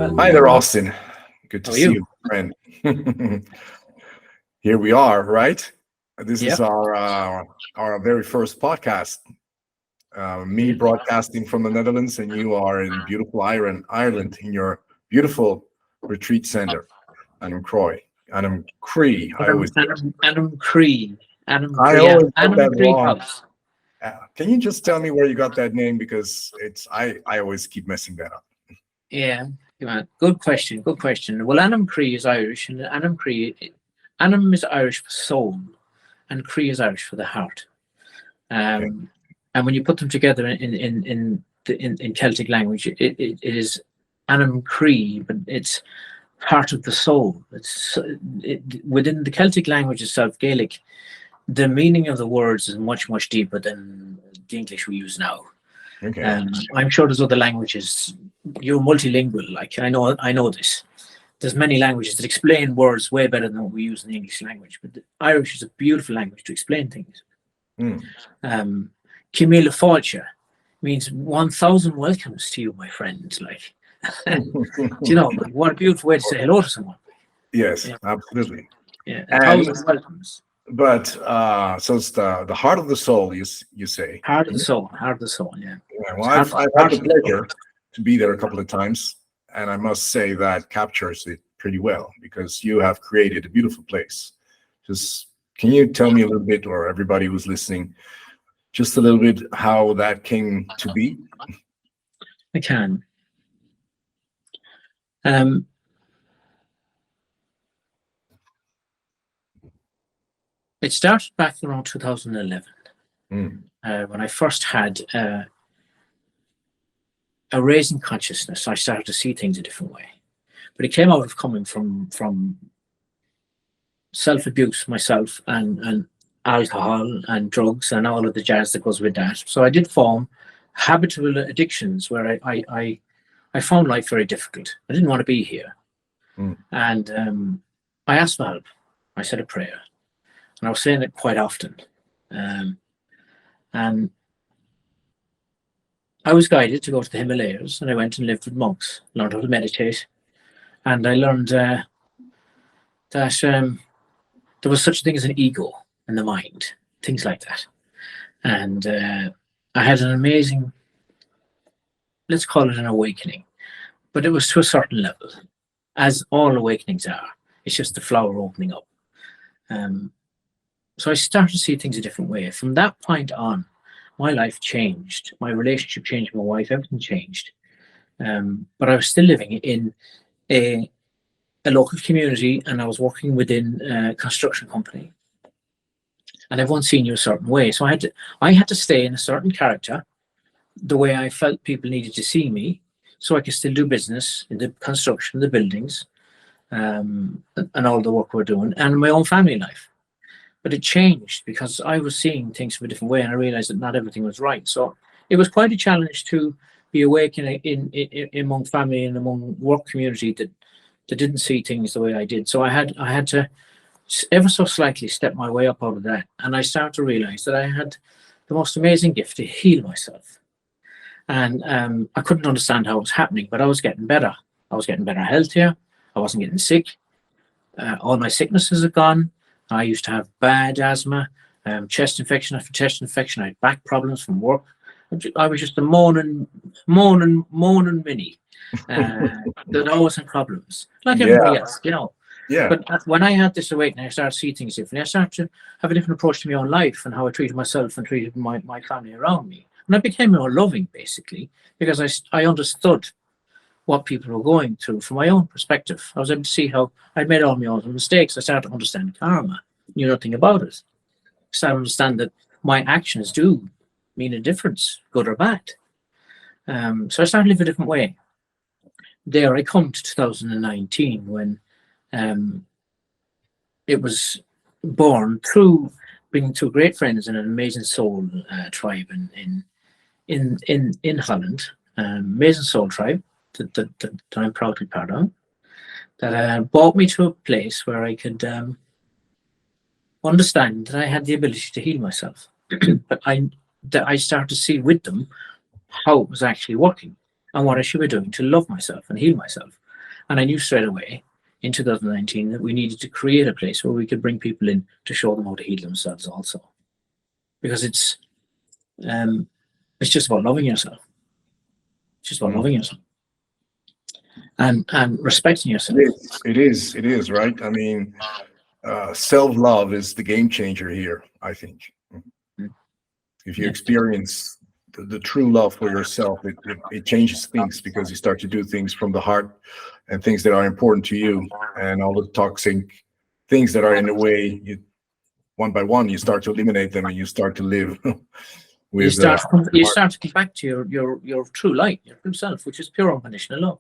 Well, Hi there, Austin. Good to how are see you? you, friend. Here we are, right? This Yeah, is our very first podcast. Me yeah. broadcasting from the Netherlands, and you are in beautiful Ireland, in your beautiful retreat center, Anam Croi. Anam Cree. Anam Croi. I always get Anam that Croi wrong. House. Can you just tell me where you got that name? Because I always keep messing that up. Yeah, come on. Good question. Good question. Well, Anam Croi is Irish, and Anam is Irish for soul, and Cree is Irish for the heart. Okay. And when you put them together in Celtic language, it is Anam Croi, but it's heart of the soul. Within the Celtic language itself, Gaelic. The meaning of the words is much deeper than the English we use now. Okay. I'm sure there's other languages. You're multilingual, like I know this. There's many languages that explain words way better than what we use in the English language. But the Irish is a beautiful language to explain things. Mm. Cimíle fáilte means 1,000 welcomes to you, my friend. Like, like, what a beautiful way to say hello to someone. Yes, Yeah, absolutely. yeah, And 1,000 welcomes. but so it's the heart of the soul, you say. Heart of the soul, heart of the soul. Yeah. Yeah, It's well, I've had heart the of the soul. pleasure to be there a couple of times, and I must say that captures it pretty well because you have created a beautiful place. Just can you tell me a little bit, or everybody who's listening, just a little bit how that came to be? I can. Um, it started back around 2011 Mm. when I first had a raising consciousness. I started to see things a different way, but it came out of coming from self-abuse myself and alcohol and drugs and all of the jazz that goes with that. So I did form habitual addictions where I found life very difficult. I didn't want to be here. Mm. And I asked for help. I said a prayer. And I was saying it quite often. And I was guided to go to the Himalayas, and I went and lived with monks, learned how to meditate. And I learned that there was such a thing as an ego in the mind, things like that. And I had an amazing, let's call it an awakening, but it was to a certain level, as all awakenings are. It's just the flower opening up. So I started to see things a different way. From that point on, my life changed. My relationship changed with my wife. Everything changed. But I was still living in a local community, and I was working within a construction company. And everyone seen you a certain way. So I had to stay in a certain character, the way I felt people needed to see me, so I could still do business in the construction, the buildings, and all the work we're doing, and my own family life. But it changed because I was seeing things from a different way, and I realized that not everything was right. So it was quite a challenge to be awake in among family and among work community that didn't see things the way I did. So I had to ever so slightly step my way up out of that, and I started to realize that I had the most amazing gift to heal myself. And I couldn't understand how it was happening, but I was getting better. I was getting better, healthier. I wasn't getting sick. All my sicknesses had gone. I used to have bad asthma, chest infection after chest infection. I had back problems from work. I was just a moaning mini that always had problems, like everybody else, Yeah. But when I had this awakening, I started to see things differently. I started to have a different approach to my own life and how I treated myself and treated my family around me. And I became more loving, basically, because I understood what people were going through from my own perspective. I was able to see how I'd made all my own mistakes. I started to understand karma, knew nothing about it. I started to understand that my actions do mean a difference, good or bad. So I started to live a different way. There I come to 2019 when it was born through being two great friends in an amazing soul tribe in Holland, amazing soul tribe that I'm proud to be part of, that brought me to a place where I could understand that I had the ability to heal myself. But I started to see with them how it was actually working and what I should be doing to love myself and heal myself. And I knew straight away in 2019 that we needed to create a place where we could bring people in to show them how to heal themselves also. Because it's just about loving yourself. It's just about loving yourself. And respecting yourself. It is, right? I mean, self-love is the game changer here, I think. If you experience the true love for yourself, it changes things, because you start to do things from the heart and things that are important to you, and all the toxic things that are in the way, one by one, you start to eliminate them, and you start to live with. You start to get back to your true light, your true self, which is pure unconditional love.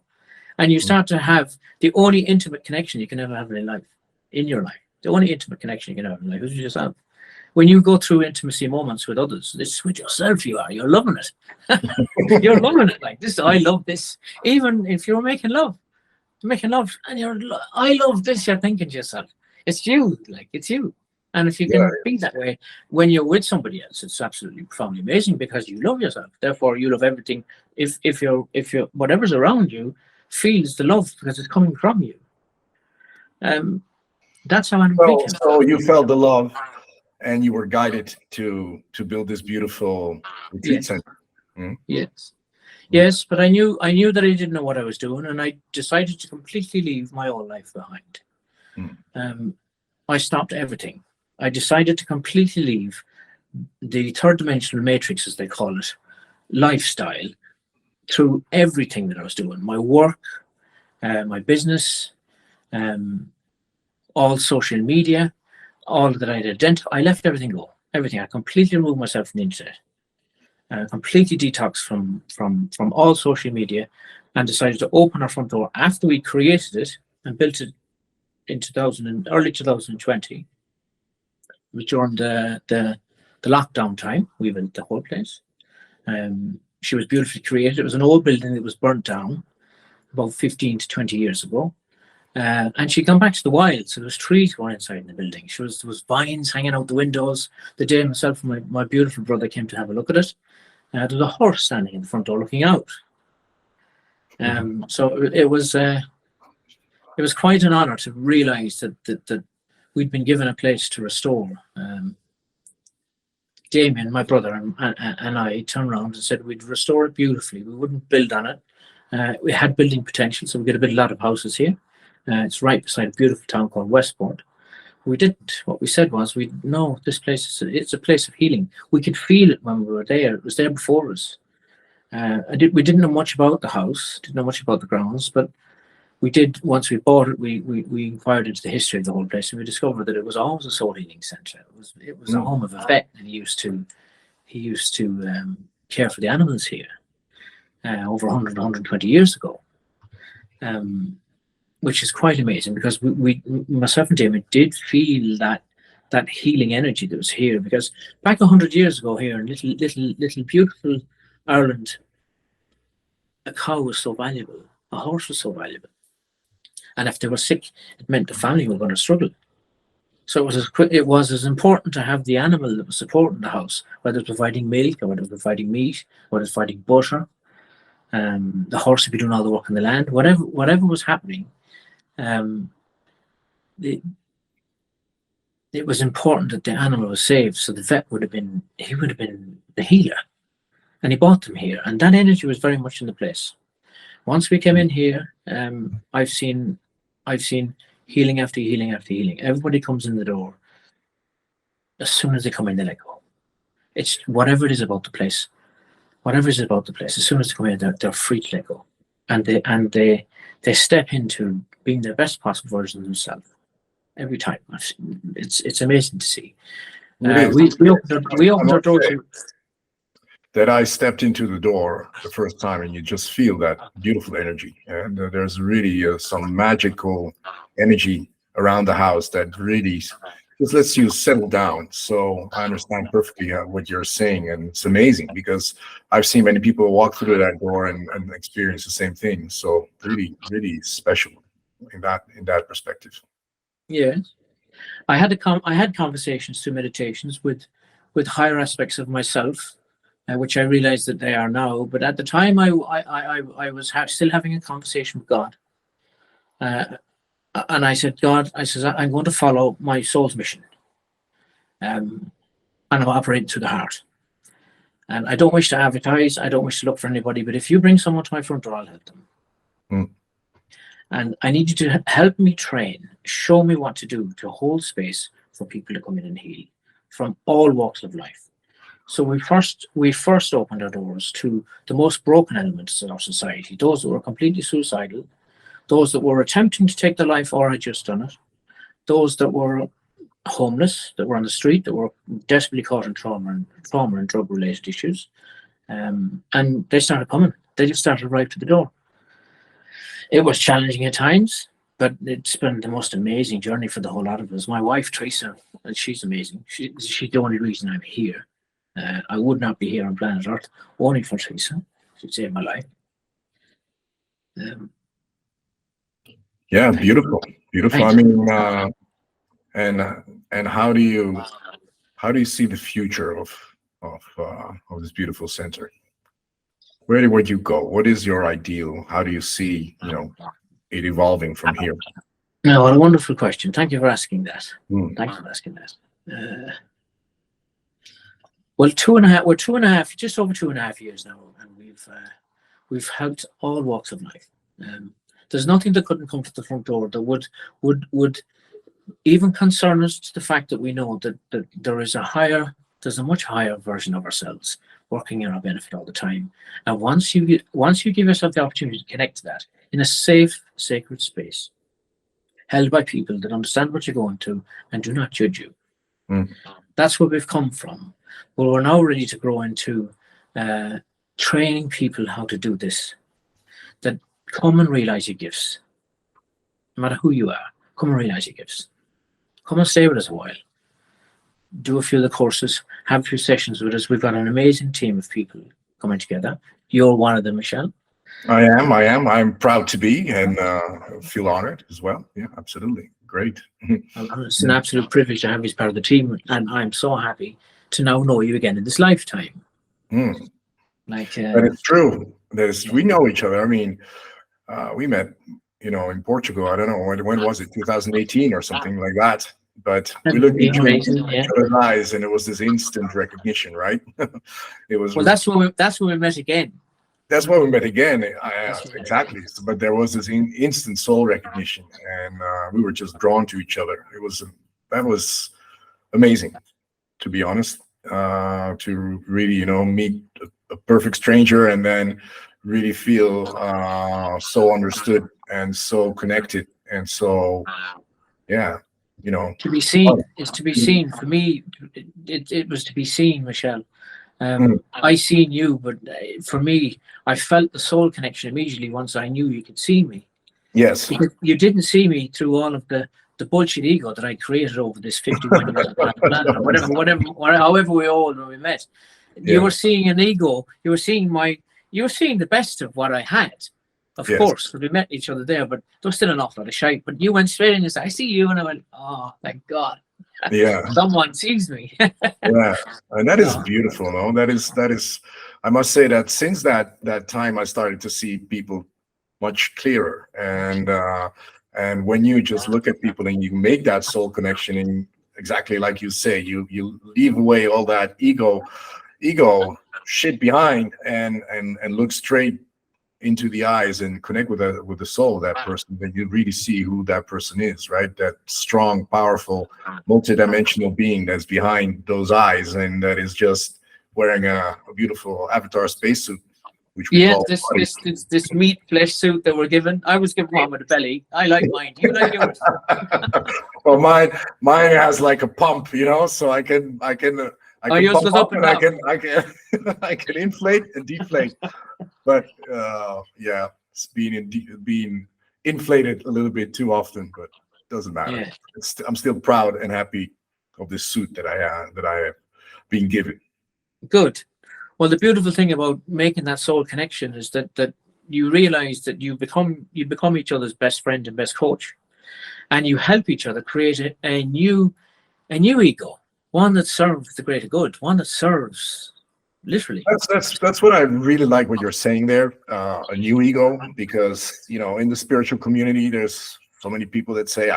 And you start to have the only intimate connection you can ever have in your life. The only intimate connection you can have in life is with yourself. When you go through intimacy moments with others, this is with yourself you're loving it. You're loving it. Like this, I love this. Even if you're making love, and I love this, you're thinking to yourself, it's you, like it's you. And if you can be that way when you're with somebody else, it's absolutely profoundly amazing, because you love yourself. Therefore, you love everything. If you're whatever's around you feels the love, because it's coming from you. That's how Anam Croi came. So you felt the love, and you were guided to build this beautiful retreat center. Yes, but I knew that I didn't know what I was doing, and I decided to completely leave my old life behind. I stopped everything. I decided to completely leave the third dimensional matrix, as they call it, lifestyle, through everything that I was doing, my work, my business, all social media, all that I'd identified. I left everything go. Everything. I completely removed myself from the internet. Completely detoxed from all social media, and decided to open our front door after we created it and built it in early 2020. It was during the lockdown time. We built the whole place. She was beautifully created. It was an old building that was burnt down about 15 to 20 years ago. And she'd gone back to the wild, so there was trees growing inside in the building. There was vines hanging out the windows. The day myself and my beautiful brother came to have a look at it, there was a horse standing in the front door looking out. So it was quite an honor to realize that we'd been given a place to restore. Damien, my brother, and I turned around and said we'd restore it beautifully. We wouldn't build on it. We had building potential, so we could build a lot of houses here. It's right beside a beautiful town called Westport. We didn't. What we said was, this place it's a place of healing. We could feel it when we were there. It was there before us. We didn't know much about the house, didn't know much about the grounds, but we did. Once we bought it, we inquired into the history of the whole place, and we discovered that it was always a soul healing center. It was a home of a vet, and he used to care for the animals here over 120 years ago. Which is quite amazing, because myself and Damien did feel that healing energy that was here, because back 100 years ago here in little beautiful Ireland, a cow was so valuable, a horse was so valuable, and if they were sick, it meant the family were going to struggle. So it was as important to have the animal that was supporting the house, whether it was providing milk or whether it was providing meat, whether it was providing butter. The horse would be doing all the work in the land. Whatever was happening, it was important that the animal was saved. So the vet would have been the healer, and he bought them here, and that energy was very much in the place. Once we came in here, I've seen healing after healing after healing. Everybody comes in the door. As soon as they come in, they let go. It's whatever it is about the place. Whatever it is about the place. As soon as they come in, they're free to let go, and they step into being their best possible version of themselves every time. It's amazing to see. We opened our door to. That I stepped into the door the first time, and you just feel that beautiful energy, and there's really some magical energy around the house that really just lets you settle down. So I understand perfectly what you're saying, and it's amazing, because I've seen many people walk through that door and experience the same thing. So really, really special in that perspective. Yeah, I had conversations through meditations with higher aspects of myself, which I realized that they are now. But at the time, I was still having a conversation with God. And I said, God, I'm going to follow my soul's mission. And I'm operating through the heart. And I don't wish to advertise. I don't wish to look for anybody. But if you bring someone to my front door, I'll help them. Mm. And I need you to help me train, show me what to do to hold space for people to come in and heal from all walks of life. So we first opened our doors to the most broken elements of our society, those that were completely suicidal, those that were attempting to take their life or had just done it, those that were homeless, that were on the street, that were desperately caught in trauma and drug-related issues. And they started coming. They just started right to the door. It was challenging at times, but it's been the most amazing journey for the whole lot of us. My wife, Teresa, she's amazing. She's the only reason I'm here. I would not be here on planet Earth only for Teresa. She saved my life. Yeah, beautiful. I mean, and how do you see the future of this beautiful center? Where would you go? What is your ideal? How do you see, it evolving from here? No, what a wonderful question. Thank you for asking that. Thanks for asking that. Well, just over 2.5 years now, and we've helped all walks of life. There's nothing that couldn't come to the front door that would even concern us to the fact that we know that there's a much higher version of ourselves working in our benefit all the time. And once you give yourself the opportunity to connect to that in a safe, sacred space, held by people that understand what you're going to and do not judge you. That's where we've come from. But we're now ready to grow into training people how to do this. That come and realize your gifts. No matter who you are, come and realize your gifts. Come and stay with us a while. Do a few of the courses, have a few sessions with us. We've got an amazing team of people coming together. You're one of them, Michelle. I am. I'm proud to be, and feel honored as well. Yeah, absolutely. Great. It's an absolute privilege to have you as part of the team, and I'm so happy to now know you again in this lifetime. That is true. We know each other. I mean, we met, in Portugal. I don't know when was it, 2018 or something like that. But we looked into each other's eyes, and it was this instant recognition, right? It was. Well, that's when we met again. That's why we met again. Exactly. But there was this instant soul recognition, and we were just drawn to each other. That was amazing, to be honest. To really, meet a perfect stranger and then really feel so understood and so connected, and so to be seen is to be seen. For me, it was to be seen, Michelle. I seen you, but for me, I felt the soul connection immediately once I knew you could see me. Yes. Because you didn't see me through all of the bullshit ego that I created over this 51 years of planet, or however we all when we met. You were seeing an ego. You were seeing the best of what I had. Of course, we met each other there, but there was still an awful lot of shite. But you went straight in and said, I see you, and I went, oh, thank God. Yeah. Someone sees me. Yeah. And that is beautiful, no? That is I must say that since that time I started to see people much clearer. And when you just look at people and you make that soul connection, and exactly like you say, you leave away all that ego shit behind and look straight into the eyes and connect with the soul of that person, then you really see who that person is, right? That strong, powerful, multidimensional being that's behind those eyes, and that is just wearing a beautiful avatar spacesuit, which we call this meat flesh suit that we're given. I was given one with a belly. I like mine. You like yours? Well, mine has like a pump, so I can yours goes up and down. I can inflate and deflate. But it's being inflated a little bit too often, but it doesn't matter. Yeah. I'm still proud and happy of this suit that I have been given. Good. Well, the beautiful thing about making that soul connection is that you realize that you become each other's best friend and best coach, and you help each other create a new ego, one that serves the greater good, one that serves literally. That's what I really like what you're saying there. A new ego, because in the spiritual community, there's so many people that say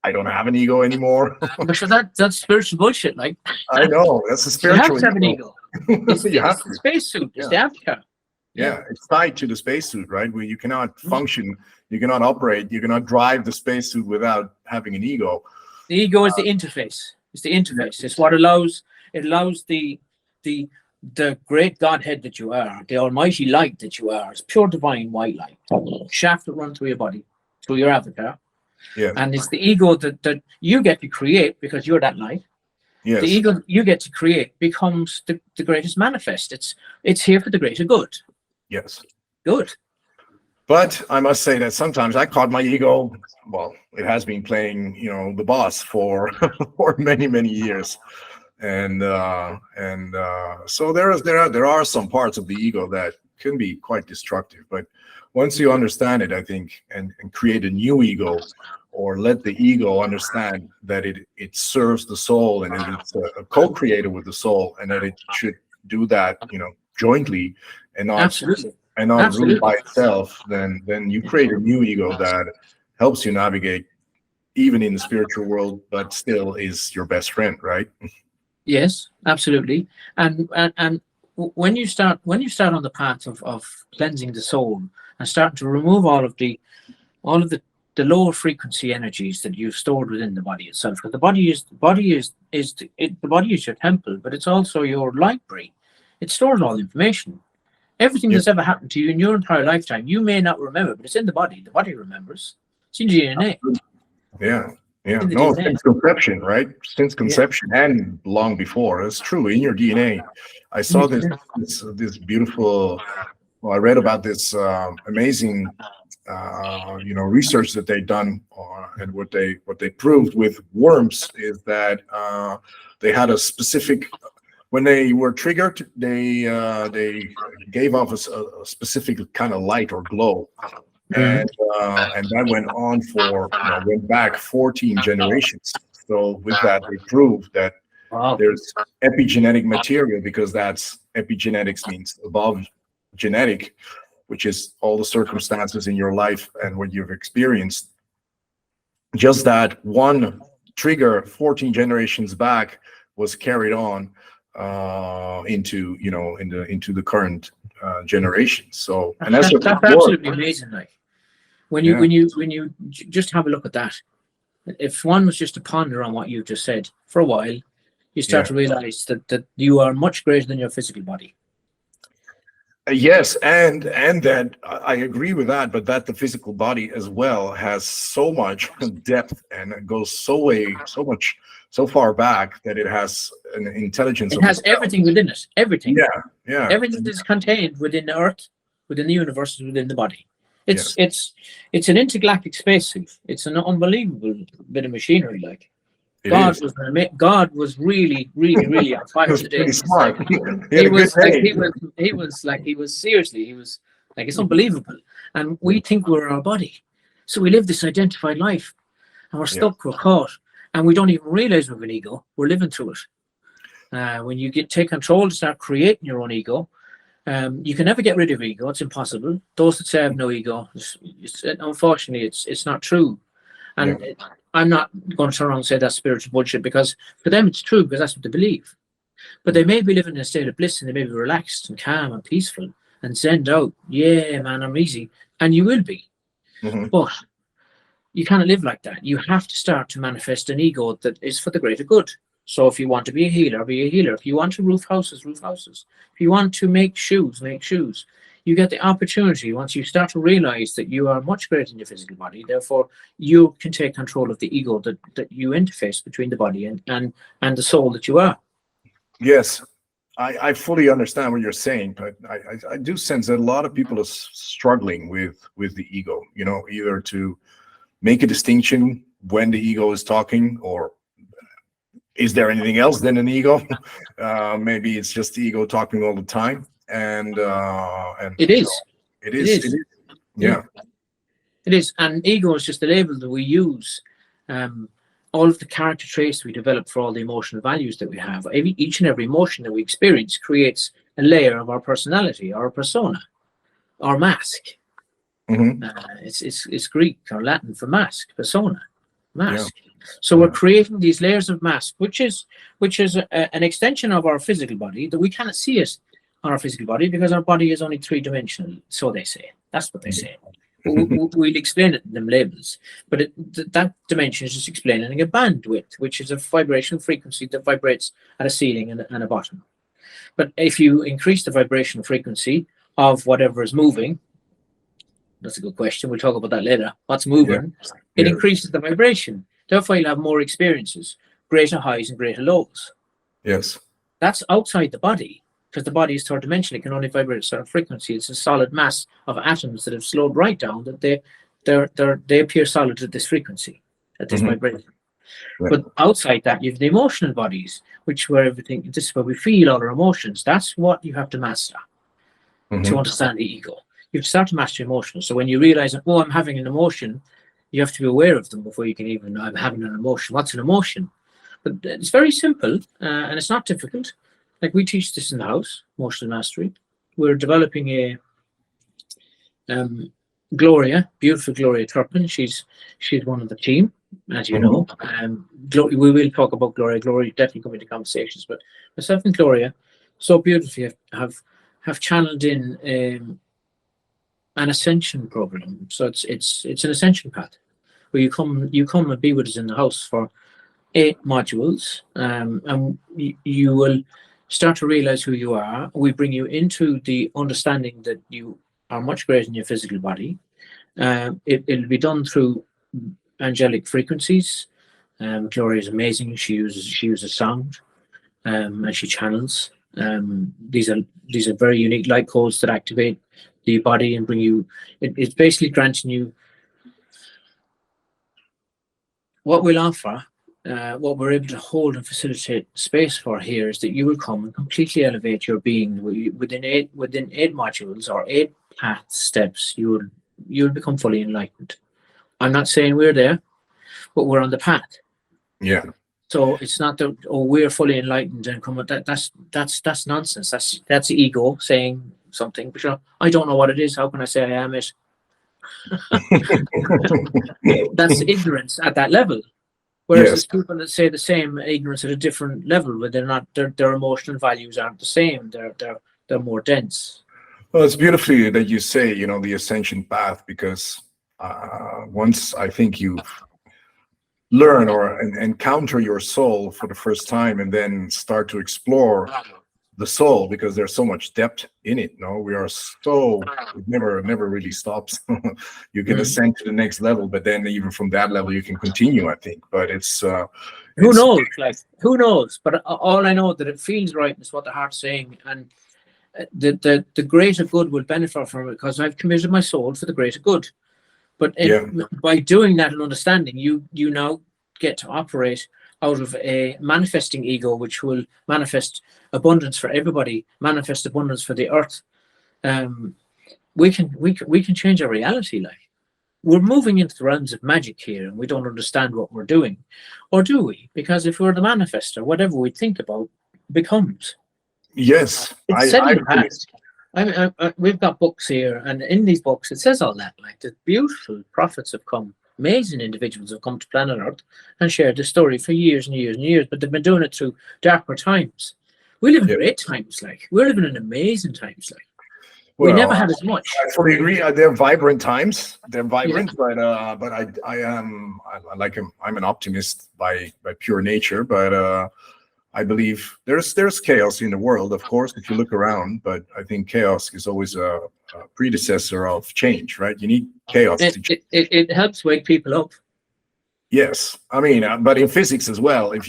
I don't have an ego anymore. But sure, that's spiritual bullshit. Like, I know that's a you have spiritual to have an ego. It's, You have it's to. the spacesuit. It's Yeah. the avatar. Yeah, it's tied to the spacesuit, right? Where you cannot function, you cannot operate, you cannot drive the spacesuit without having an ego. The ego is the interface. It's the interface. It's what allows the great Godhead that you are, the almighty light that you are. It's pure divine white light. Shaft that run through your body, through your avatar. Yeah. And it's the ego that you get to create because you're that light. Yes. The ego you get to create becomes the greatest manifest. It's here for the greater good. Yes. Good. But I must say that sometimes I caught my ego. Well, it has been playing, the boss for for many, many years, and so there are some parts of the ego that can be quite destructive. But once you understand it, I think, and create a new ego, or let the ego understand that it serves the soul, and it's a co-creator with the soul, and that it should do that, jointly, and not Absolutely. rule by itself, then you create a new ego that helps you navigate even in the spiritual world, but still is your best friend, right? Yes, absolutely. And when you start on the path of cleansing the soul and starting to remove all of the lower frequency energies that you've stored within the body itself, because the body is your temple, but it's also your library. It stores all the information. Everything that's ever happened to you in your entire lifetime, you may not remember, but it's in the body. The body remembers. It's in your DNA. Yeah. In the No, DNA. since conception, right? Since conception and long before. It's true, in your DNA. I saw this beautiful. Well, I read about this amazing, research that they've done, and what they proved with worms is that they had a specific. When they were triggered, they gave off a specific kind of light or glow, and that went on for went back 14 generations. So with that, they proved that there's epigenetic material, because that's epigenetics means above genetic, which is all the circumstances in your life and what you've experienced. Just that one trigger 14 generations back was carried on into the current generation. So, and that's absolutely amazing. Like when you just have a look at that, if one was just to ponder on what you just said for a while, you start to realize that you are much greater than your physical body. Yes, and that I agree with that, but that the physical body as well has so much depth, and it goes so far back that it has an intelligence. It has everything within it. Everything. Yeah. Everything that's contained within the earth, within the universe, within the body. It's an intergalactic spacesuit. It's an unbelievable bit of machinery. Like God was really, really, really on fire today. Smart. He was seriously. He was like, it's unbelievable. And we think we're our body, so we live this identified life, and we're stuck. We're caught, and we don't even realize we have an ego. We're living through it. When you take control to start creating your own ego, you can never get rid of ego. It's impossible. Those that say I have no ego, unfortunately, it's not true. And I'm not going to turn around and say that's spiritual bullshit, because for them it's true, because that's what they believe. But they may be living in a state of bliss, and they may be relaxed and calm and peaceful and zenned out. Yeah, man, I'm easy. And you will be. But you can't live like that. You have to start to manifest an ego that is for the greater good. So if you want to be a healer, be a healer. If you want to roof houses, roof houses. If you want to make shoes, make shoes. You get the opportunity once you start to realize that you are much greater than your physical body. Therefore, you can take control of the ego that you interface between the body and the soul that you are. Yes, I fully understand what you're saying, but I do sense that a lot of people are struggling with the ego, either to make a distinction when the ego is talking, or is there anything else than an ego? Maybe it's just the ego talking all the time. And it is. Yeah. It is. And ego is just a label that we use. All of the character traits we develop for all the emotional values that we have. Each and every emotion that we experience creates a layer of our personality, our persona, our mask. Hmm. It's Greek or Latin for mask, persona, mask. Yeah. So we're Yeah. creating these layers of mask, which is an extension of our physical body that we cannot see it on our physical body because our body is only three-dimensional. So they say. That's what they say. We'll explain it in them labels, but that dimension is just explaining a bandwidth, which is a vibrational frequency that vibrates at a ceiling and a bottom. But if you increase the vibrational frequency of whatever is moving, that's a good question. We'll talk about that later. What's moving? Yeah. It Yeah. increases the vibration. Therefore, you'll have more experiences, greater highs and greater lows. Yes. That's outside the body because the body is third dimensional. It can only vibrate at a certain frequency. It's a solid mass of atoms that have slowed right down that they appear solid at this frequency, at this vibration. Yeah. But outside that, you have the emotional bodies, which where everything. This is where we feel all our emotions. That's what you have to master to understand the ego. You have to start to master emotions. So when you realize, oh, I'm having an emotion, you have to be aware of them before you can even, I'm having an emotion. What's an emotion? But it's very simple and it's not difficult. Like we teach this in the house, emotional mastery. We're developing a Gloria, beautiful Gloria Turpin. She's one of the team, as you know. We will talk about Gloria. Gloria definitely come into conversations, but myself and Gloria, so beautifully have channeled in an ascension program. So it's an ascension path where you come and be with us in the house for 8 modules, and you will start to realize who you are. We bring you into the understanding that you are much greater than your physical body. It'll be done through angelic frequencies. Gloria is amazing. She uses sound, and she channels. These are very unique light codes that activate the body and bring you. It's basically granting you what we'll offer. What we're able to hold and facilitate space for here is that you will come and completely elevate your being within eight modules or 8 path steps. You'll become fully enlightened. I'm not saying we're there, but we're on the path. Yeah. So it's not that we're fully enlightened and come. That's nonsense. That's the ego saying something. But I don't know what it is. How can I say I am it? That's ignorance at that level. Whereas there's people that say the same ignorance at a different level, where they're not. Their emotional values aren't the same. They're more dense. Well, it's beautifully that you say, the ascension path, because once I think you learn or encounter your soul for the first time and then start to explore the soul, because there's so much depth in it. It never really stops. You can ascend to the next level, but then even from that level you can continue, I think. But who knows? Like, who knows? But all I know that it feels right is what the heart's saying, and the greater good will benefit from it because I've committed my soul for the greater good. But by doing that and understanding, you now get to operate out of a manifesting ego, which will manifest abundance for everybody, manifest abundance for the earth. We can change our reality. Like, we're moving into the realms of magic here, and we don't understand what we're doing, or do we? Because if we're the manifester, whatever we think about becomes. Yes, it's said in the past. We've got books here, and in these books it says all that. Like, the beautiful prophets have come. Amazing individuals have come to planet Earth and shared this story for years and years and years, but they've been doing it through darker times. We live in great times, like we're living in amazing times, like we never had as much. I fully agree. They're vibrant times. They're vibrant, but I'm an optimist by pure nature, but I believe there's chaos in the world, of course, if you look around, but I think chaos is always a predecessor of change, right? You need chaos. It helps wake people up. Yes, I mean, but in physics as well, if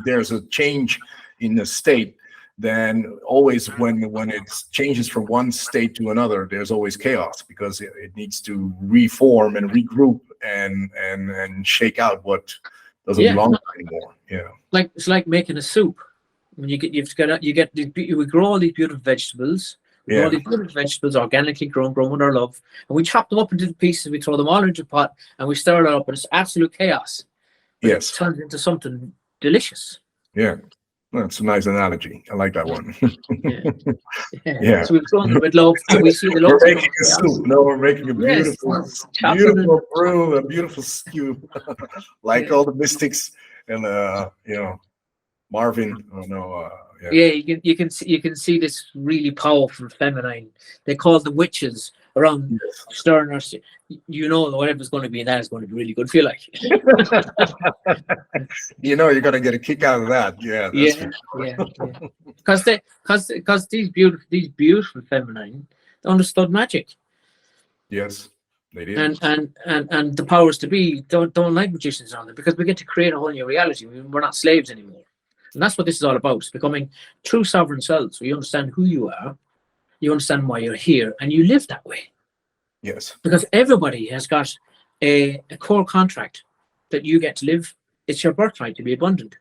there's a change in the state, then always when it changes from one state to another, there's always chaos, because it needs to reform and regroup and shake out what doesn't belong anymore. Yeah, like it's like making a soup. When we grow all these beautiful vegetables. We grow all these beautiful vegetables, organically grown with our love, and we chop them up into pieces. We throw them all into a pot, and we stir it up, and it's absolute chaos. But it turns into something delicious. Yeah. That's a nice analogy. I like that one. Yeah. Yeah. So we've gone with love, and we see the love. We're making a soup. No, we're making a Yes, beautiful, chocolate and- beautiful brew, a beautiful stew, like Yeah. all the mystics and Marvin. Oh no, Yeah, you can see this really powerful feminine. They call them witches around Yes. stirring us. You know, whatever's going to be in that is going to be really good. Feel like. You're gonna get a kick out of that. Yeah, that's Yeah. Because these beautiful feminine, they understood magic, yes, they did. and the powers to be don't like magicians on them, because we get to create a whole new reality. We're not slaves anymore, and that's what this is all about. It's becoming true sovereign selves. So you understand who you are, you understand why you're here, and you live that way. Yes, Because everybody has got a core contract that you get to live. It's your birthright to be abundant.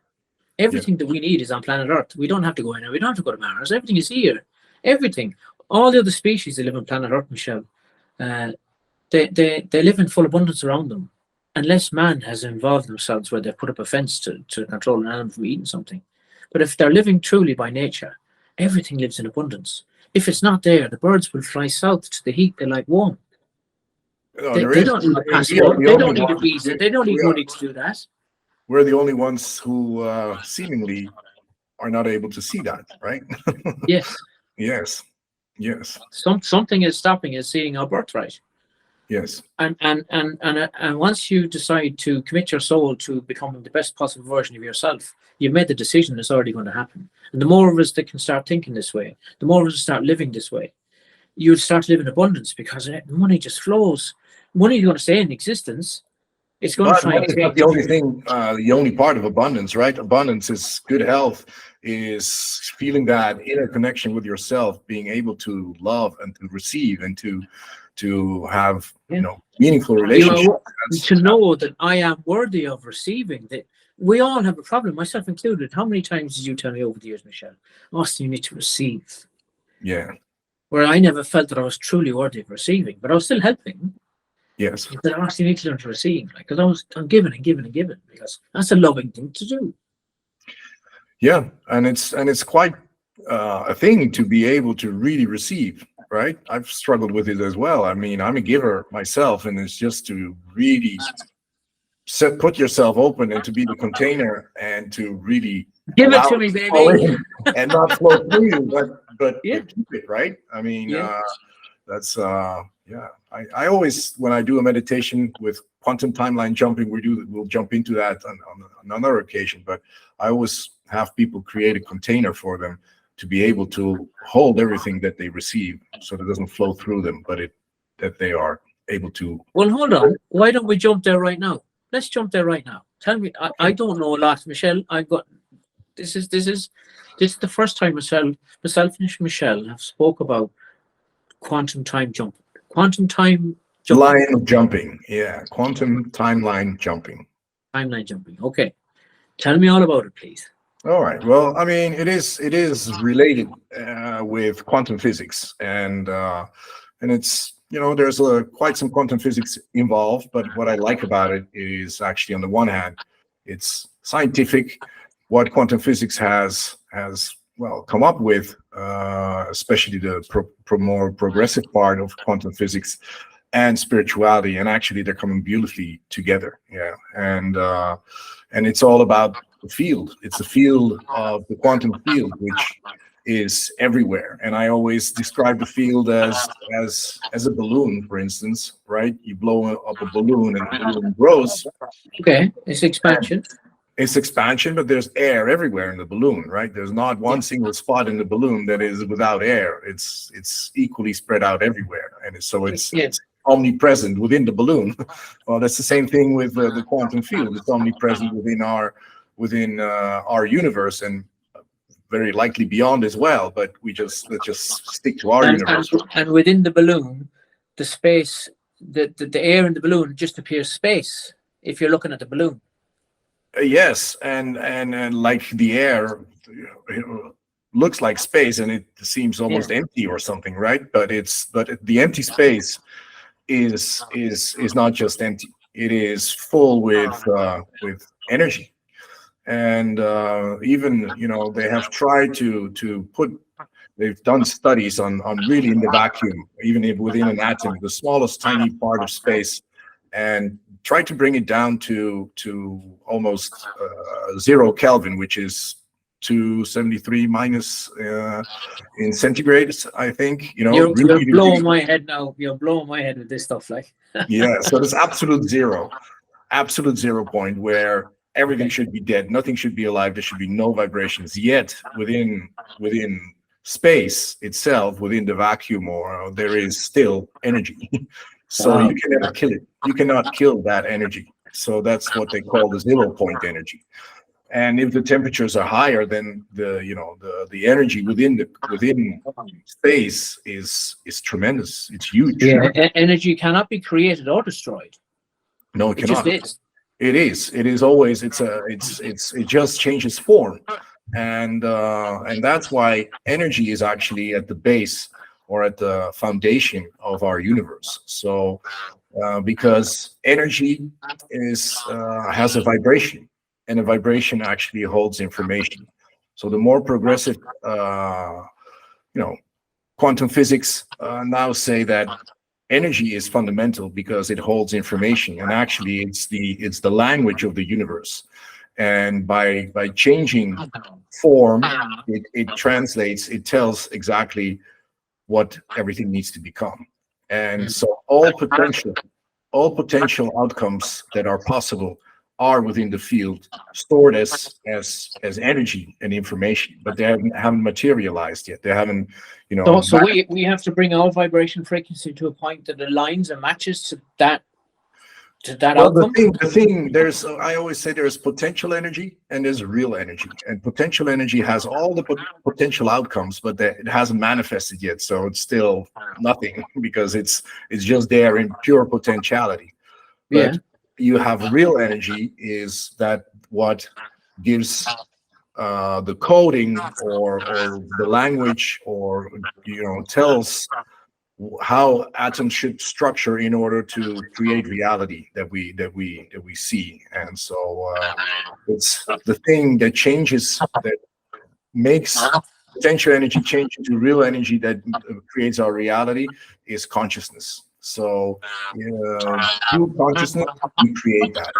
Everything that we need is on planet Earth. We don't have to go anywhere. We don't have to go to Mars. Everything is here. Everything. All the other species that live on planet Earth, Michelle, they live in full abundance around them. Unless man has involved themselves where they've put up a fence to control an animal from eating something. But if they're living truly by nature, everything lives in abundance. If it's not there, the birds will fly south to the heat they like warm. no, They don't need a passport. They don't need a visa. They don't need money to do that. We're the only ones who seemingly are not able to see that, right? Yes. Yes. Something is stopping us seeing our birthright. Yes. And once you decide to commit your soul to becoming the best possible version of yourself, you've made the decision. It's already going to happen. And the more of us that can start thinking this way, the more of us start living this way, you'll start to live in abundance, because money just flows. Money is going to stay in existence. It's going to try and It's take not the only thing, the only part of abundance, right? Abundance is good health, is feeling that inner connection with yourself, being able to love and to receive and to have meaningful relationships. To know that I am worthy of receiving. That we all have a problem, myself included. How many times did you tell me over the years, Michelle, Austin, you need to receive? Yeah. Where I never felt that I was truly worthy of receiving, but I was still helping. Yes. But I actually need to learn to receive, because I'm giving and giving and giving, because that's a loving thing to do. Yeah, and it's quite a thing to be able to really receive, right? I've struggled with it as well. I mean, I'm a giver myself, and it's just to really put yourself open and to be the container and to really give it to me, baby, and not flow through you, but keep it, right? I mean, that's I always, when I do a meditation with quantum timeline jumping, we'll jump into that on another occasion, but I always have people create a container for them to be able to hold everything that they receive, so that it doesn't flow through them, but that they are able to. Well, hold on. Why don't we jump there right now? Let's jump there right now. Tell me, I don't know a lot, Michelle. This is the first time myself and Michelle have spoke about quantum time jumping. Quantum time jumping. Line of jumping, yeah. Quantum timeline jumping. Timeline jumping. Okay. Tell me all about it, please. All right. Well, I mean, it is related with quantum physics, and it's there's quite some quantum physics involved. But what I like about it is actually, on the one hand, it's scientific. What quantum physics has come up with, especially the more progressive part of quantum physics and spirituality, and actually they're coming beautifully together. Yeah, and it's all about the field. It's the field of the quantum field, which is everywhere. And I always describe the field as a balloon, for instance, right? You blow up a balloon and the balloon grows. Okay, it's expansion. It's expansion, but there's air everywhere in the balloon, right? There's not one single spot in the balloon that is without air. It's equally spread out everywhere, and it's omnipresent within the balloon. Well, that's the same thing with the quantum field. It's omnipresent within our universe, and very likely beyond as well. But let's just stick to our universe. And within the balloon, the space, the air in the balloon just appears space if you're looking at the balloon. Yes, and like the air looks like space, and it seems almost empty or something, right? But the empty space is not just empty. It is full with energy, And even, they have tried to put, they've done studies on really in the vacuum, even if within an atom, the smallest tiny part of space, and try to bring it down to almost 0 Kelvin, which is 273 minus in centigrade, I think. You're Really, blowing really, my head now. You're blowing my head with this stuff, like. yeah. So there's absolute 0 point where everything Okay. should be dead, nothing should be alive, there should be no vibrations. Yet within space itself, within the vacuum, or there is still energy. So Wow. you can never kill it. You cannot kill that energy. So that's what they call the 0 point energy. And if the temperatures are higher, then the energy within space is tremendous. It's huge. Yeah, energy cannot be created or destroyed. No, it It just cannot. is. It is. It is always. It just changes form, and that's why energy is actually at the base or at the foundation of our universe. So, because energy has a vibration, and a vibration actually holds information. So, the more progressive, you know, quantum physics now say that energy is fundamental because it holds information, and actually it's the language of the universe. And by changing form, it translates, it tells exactly what everything needs to become. And so all potential outcomes that are possible are within the field, stored as energy and information, but they haven't materialized yet. They haven't, So we have to bring our vibration frequency to a point that aligns and matches to that well, the outcome. thing, I always say there's potential energy and there's real energy. And potential energy has all the potential outcomes, but it hasn't manifested yet. So it's still nothing because it's just there in pure potentiality. Yeah. But you have real energy, is that what gives the coding or the language, or tells how atoms should structure in order to create reality that we see. And so it's the thing that changes, that makes potential energy change into real energy, that creates our reality, is consciousness. So through consciousness we create that.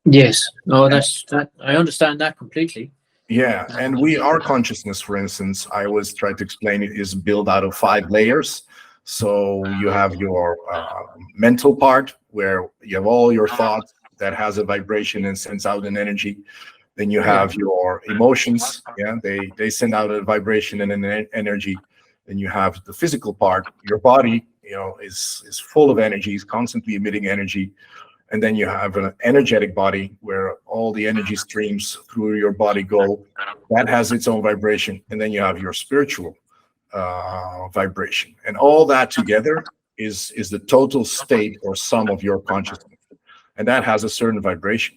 Yes. Oh, And that's that. I understand that completely. yeah, and our consciousness, for instance, I always try to explain it, is built out of 5 layers. So you have your mental part, where you have all your thoughts that has a vibration and sends out an energy. Then you Yeah. have your emotions. Yeah, they send out a vibration and an energy. Then you have the physical part. Your body, is full of energy, is constantly emitting energy. And then you have an energetic body, where all the energy streams through your body go. That has its own vibration. And then you have your spiritual vibration. And all that together is the total state or sum of your consciousness. And that has a certain vibration.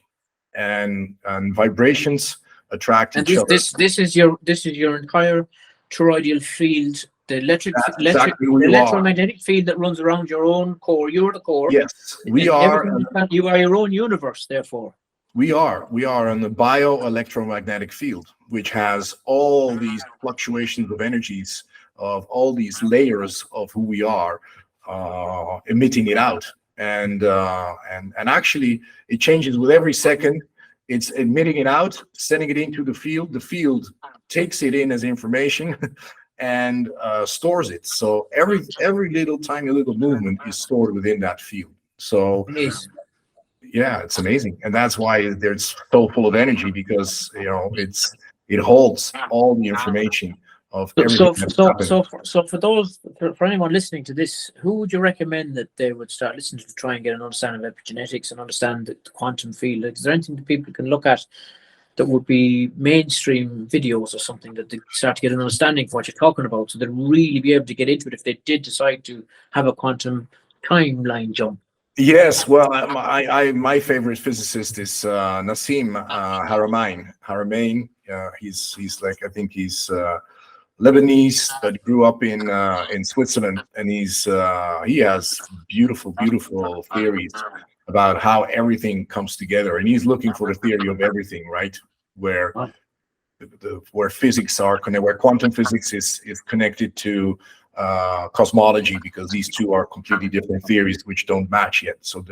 And vibrations attract And each other. this is your entire toroidal field, the That's exactly who the you are. electromagnetic field that runs around your own core. You're the core. Yes, we And are. everything you are your own universe, therefore. We are in the bioelectromagnetic field, which has all these fluctuations of energies, of all these layers of who we are, emitting it out. And actually, it changes with every second. It's emitting it out, sending it into the field. The field takes it in as information and stores it. So every little tiny little movement is stored within that field. So Yes. yeah, it's amazing, and that's why it's so full of energy, because it holds all the information of everything that's happening. For anyone listening to this, who would you recommend that they would start listening to try and get an understanding of epigenetics and understand the quantum field? Is there anything that people can look at that would be mainstream videos or something that they start to get an understanding of what you're talking about, so they'd really be able to get into it if they did decide to have a quantum timeline jump? Yes, well, my favorite physicist is Nassim Haramein. He's like, I think he's Lebanese, but grew up in Switzerland, and he has beautiful theories about how everything comes together, and he's looking for the theory of everything, right? where where physics are connected, where quantum physics is connected to cosmology, because these two are completely different theories which don't match yet. So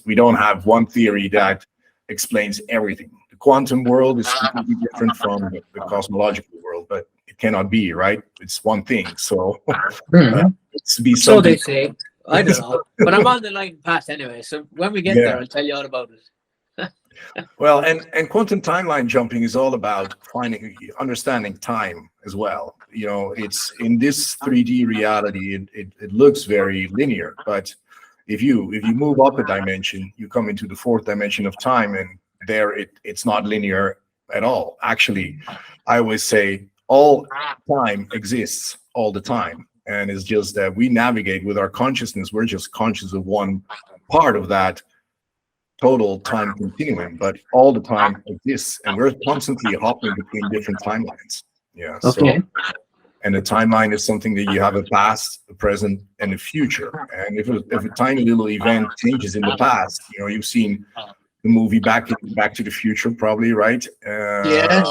we don't have one theory that explains everything. The quantum world is completely different from the cosmological world, but it cannot be, right? It's one thing. So it's to be So something. they say. I don't know, but I'm on the line path anyway. So when we get there, I'll tell you all about it. Well, and quantum timeline jumping is all about understanding time as well. You know, it's in this 3D reality, it looks very linear, but if you move up a dimension, you come into the fourth dimension of time, and there it's not linear at all. Actually, I always say all time exists all the time, and it's just that we navigate with our consciousness. We're just conscious of one part of that total time continuum, but all the time exists, and we're constantly hopping between different timelines. Yeah. Okay. So, and a timeline is something that you have a past, a present, and a future. And if a tiny little event changes in the past, you know, you've seen the movie Back to the Future, probably, right? Yeah.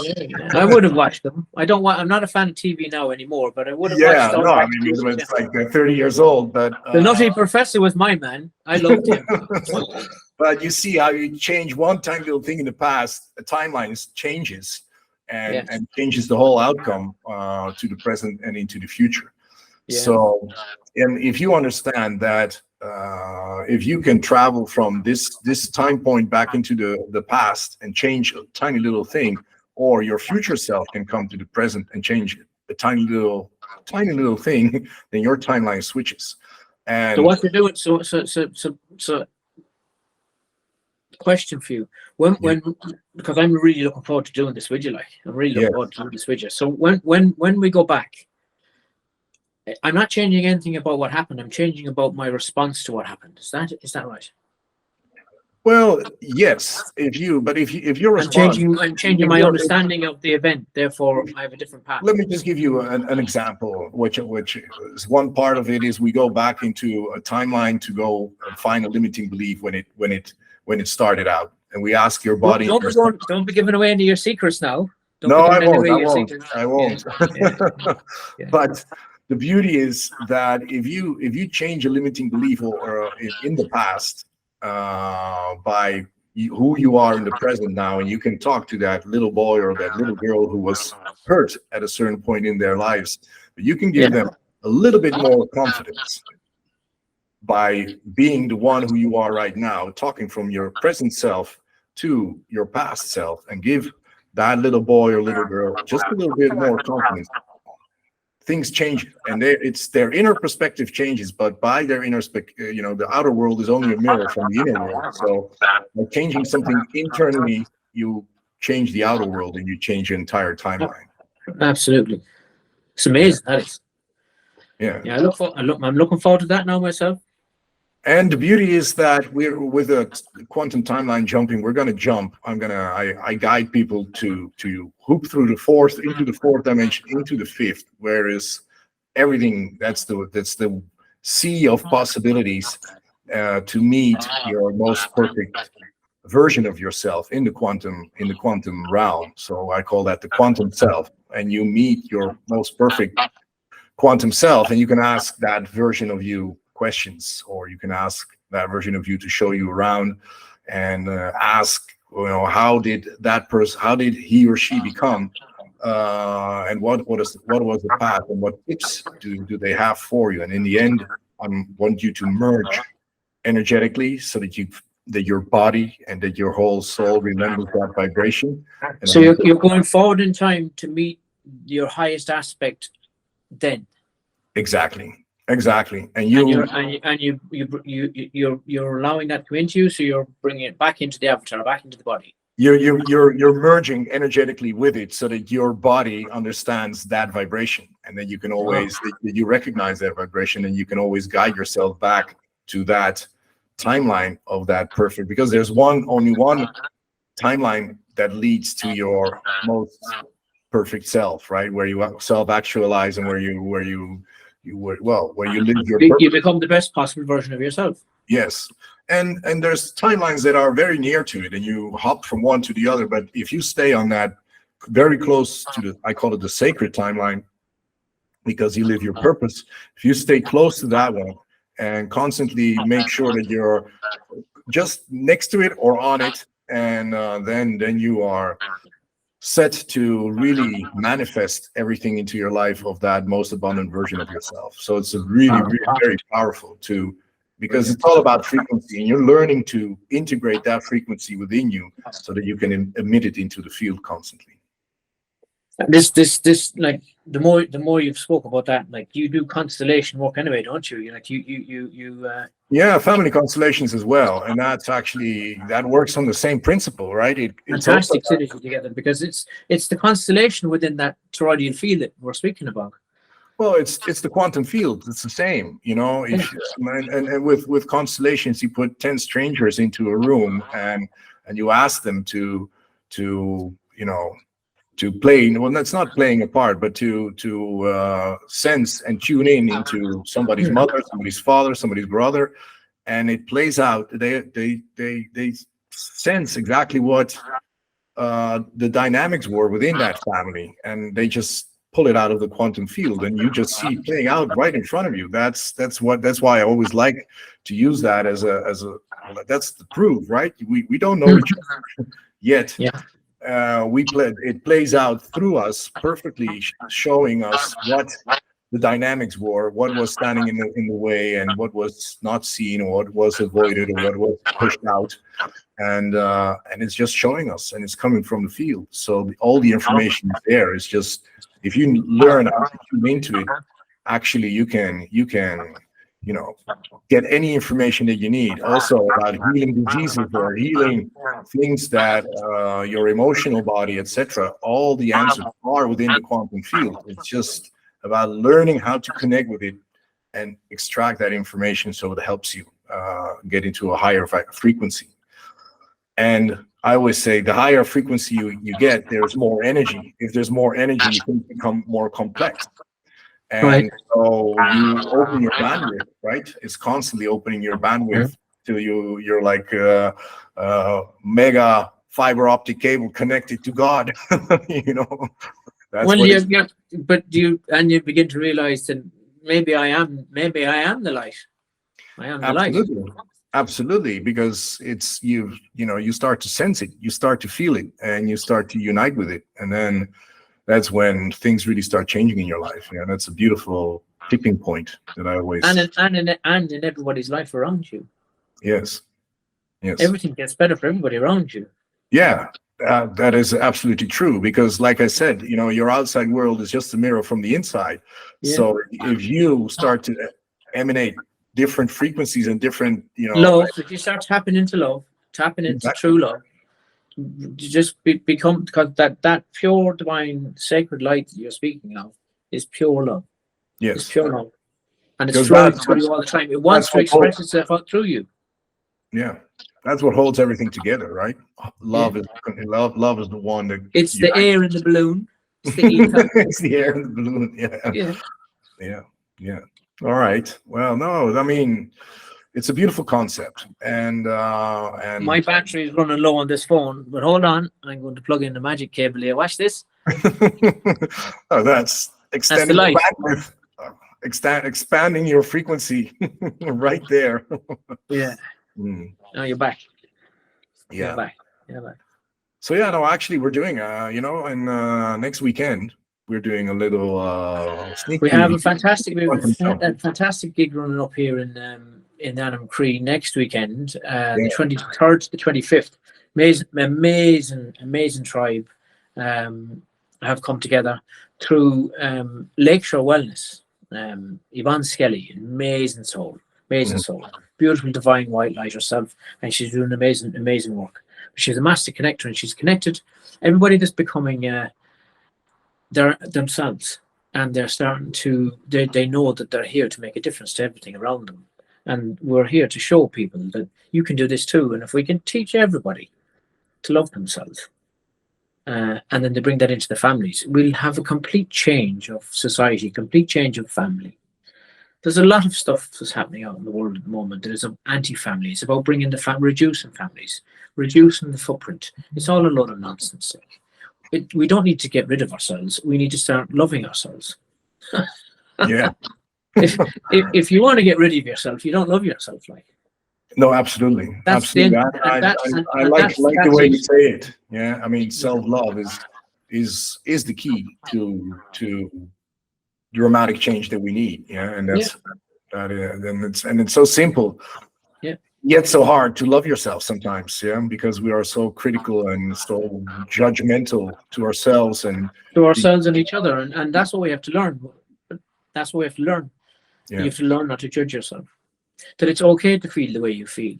I would have watched them. I'm not a fan of TV now anymore, but I would have watched them. No, I mean, it was like 30 years old, but the Nutty Professor was my man. I loved him. But you see how you change one tiny little thing in the past, the timeline changes and changes the whole outcome to the present and into the future. Yeah. So, and if you understand that, if you can travel from this time point back into the past and change a tiny little thing, or your future self can come to the present and change a tiny little thing, then your timeline switches. And so what you're doing, so question for you, when because I'm really looking forward to doing this with you, like I'm really looking forward to doing this with you. So when we go back, I'm not changing anything about what happened. I'm changing about my response to what happened. Is that right? Well, yes. If you're I'm changing my understanding of the event. Therefore, I have a different path. Let me just give you an example, which is one part of it is we go back into a timeline to go and find a limiting belief when it started out, and we ask your body. Don't be giving away any of your secrets now. I won't. Yeah. But the beauty is that if you change a limiting belief or in the past by who you are in the present now, and you can talk to that little boy or that little girl who was hurt at a certain point in their lives, but you can give them a little bit more confidence by being the one who you are right now, talking from your present self to your past self, and give that little boy or little girl just a little bit more confidence. Things change, and their inner perspective changes, but by their inner the outer world is only a mirror from the inner world. So by changing something internally, you change the outer world and you change your entire timeline. Absolutely. It's amazing, that is. Yeah. I'm looking forward to that now myself. And the beauty is that we're with a quantum timeline jumping. We're going to jump. I guide people to hoop through the fourth into the fourth dimension into the fifth, whereas everything that's the sea of possibilities to meet your most perfect version of yourself in the quantum realm. So I call that the quantum self, and you meet your most perfect quantum self, and you can ask that version of you questions, or you can ask that version of you to show you around and ask, how did he or she become, and what was the path, and what tips do they have for you. And in the end, I want you to merge energetically so that your body and that your whole soul remembers that vibration. And so you're going forward in time to meet your highest aspect then. Exactly. And you're allowing that to come into you, so you're bringing it back into the avatar, back into the body. You're merging energetically with it, so that your body understands that vibration, and then you can always you recognize that vibration, and you can always guide yourself back to that timeline of that perfect. Because there's only one timeline that leads to your most perfect self, right? Where you self-actualize, and where you live your purpose. You become the best possible version of yourself. Yes. And there's timelines that are very near to it, and you hop from one to the other. But if you stay on that very close to the, I call it the sacred timeline, because you live your purpose. If you stay close to that one and constantly make sure that you're just next to it or on it, and then you are set to really manifest everything into your life of that most abundant version of yourself. So it's a really, really very powerful to, because it's all about frequency, and you're learning to integrate that frequency within you so that you can emit it into the field constantly. This like the more you've spoke about that, like you do constellation work anyway, don't you? Yeah, family constellations as well, and that's actually, that works on the same principle, right? It's fantastic synergy together, because it's the constellation within that toroidal field that we're speaking about. Well, it's the quantum field. It's the same, you know. And with constellations, you put 10 strangers into a room, and you ask them to you know, to play. Well, that's not playing a part, but to sense and tune in into somebody's mother, somebody's father, somebody's brother, and it plays out. They sense exactly what the dynamics were within that family, and they just pull it out of the quantum field, and you just see it playing out right in front of you. That's why I always like to use that as a that's the proof, right? We don't know each other yet. Yeah. It plays out through us perfectly, showing us what the dynamics were, what was standing in the way, and what was not seen, or what was avoided, or what was pushed out, and it's just showing us, and it's coming from the field. So all the information is there. It's just, if you learn how to tune into it, actually you can you know, get any information that you need. Also about healing diseases or healing things that your emotional body, etc. All the answers are within the quantum field. It's just about learning how to connect with it and extract that information so it helps you get into a higher frequency. And I always say, the higher frequency you get, there's more energy. If there's more energy, things become more complex. And so you open your bandwidth, right? It's constantly opening your bandwidth till you're like mega fiber optic cable connected to God. You know. That's but you begin to realize that maybe I am the light. I am the light. Absolutely, because it's you start to sense it, you start to feel it, and you start to unite with it, and then that's when things really start changing in your life. Yeah, that's a beautiful tipping point that I always and in everybody's life around you. Yes. Everything gets better for everybody around you. Yeah, that is absolutely true, because like I said, you know, your outside world is just a mirror from the inside. Yeah. So if you start to emanate different frequencies and different, you know, love, if you start tapping into love, tapping into true love, you just become, because that pure divine sacred light that you're speaking of is pure love. Yes, it's pure love, and it's flowing through you all the time. It wants to express itself out through you. Yeah, that's what holds everything together, right? Love is love is the one that it's the air in the balloon. It's the ether. It's the air in the balloon. Yeah. All right. Well, no, I mean, it's a beautiful concept, and my battery is running low on this phone, but hold on, I'm going to plug in the magic cable here. Watch this. Oh, that's extending the bandwidth, expanding your frequency right there. Yeah. Now you're back. Yeah. You're back. So yeah, no, actually, we're doing and next weekend we're doing a little sneak. We have a fantastic gig running up here in Anam Croi next weekend, the 23rd to the 25th. Amazing tribe have come together through Lakeshore Wellness. Yvonne Skelly, amazing soul, beautiful divine white light herself, and she's doing amazing work. She's a master connector, and she's connected everybody that's becoming themselves, and they're starting to they know that they're here to make a difference to everything around them, and we're here to show people that you can do this too. And if we can teach everybody to love themselves, and then they bring that into the families, we'll have a complete change of society, complete change of family. There's a lot of stuff that's happening out in the world at the moment that is anti-family. It's about bringing reducing families, reducing the footprint. It's all a lot of nonsense. we don't need to get rid of ourselves. We need to start loving ourselves. Yeah. If you want to get rid of yourself, you don't love yourself. Like, No, absolutely. that's Absolutely. the I like the way you say it. Yeah. I mean, self-love is the key to dramatic change that we need. Yeah. And that's and it's so simple. Yeah. Yet so hard to love yourself sometimes. Yeah. Because we are so critical and so judgmental to ourselves and each other. And that's what we have to learn. That's what we have to learn. Yeah. You have to learn not to judge yourself. That it's okay to feel the way you feel.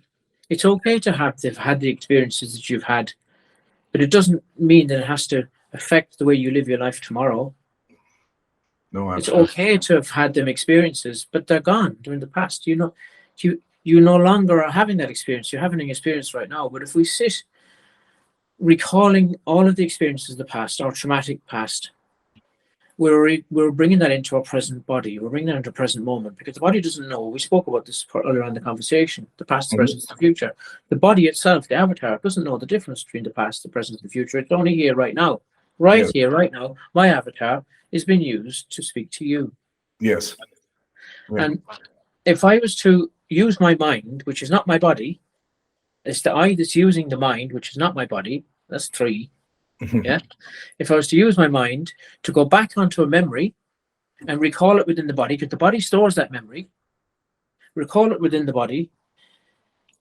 It's okay to have had the experiences that you've had, but it doesn't mean that it has to affect the way you live your life tomorrow. No, it's absolutely. okay to have had them experiences, but they're gone. They're in the past. You no longer are having that experience. You're having an experience right now. But if we sit recalling all of the experiences of the past, our traumatic past, we're bringing that into our present body. We're bringing that into the present moment, because the body doesn't know. We spoke about this earlier in the conversation, the past, the present, the future. The body itself, the avatar, doesn't know the difference between the past, the present, the future. It's only here right now. Right here, right now, my avatar is being used to speak to you. Yes. Yeah. And if I was to use my mind, which is not my body, it's the I that's using the mind, which is not my body. That's 3. Yeah. If I was to use my mind to go back onto a memory and recall it within the body, because the body stores that memory, recall it within the body.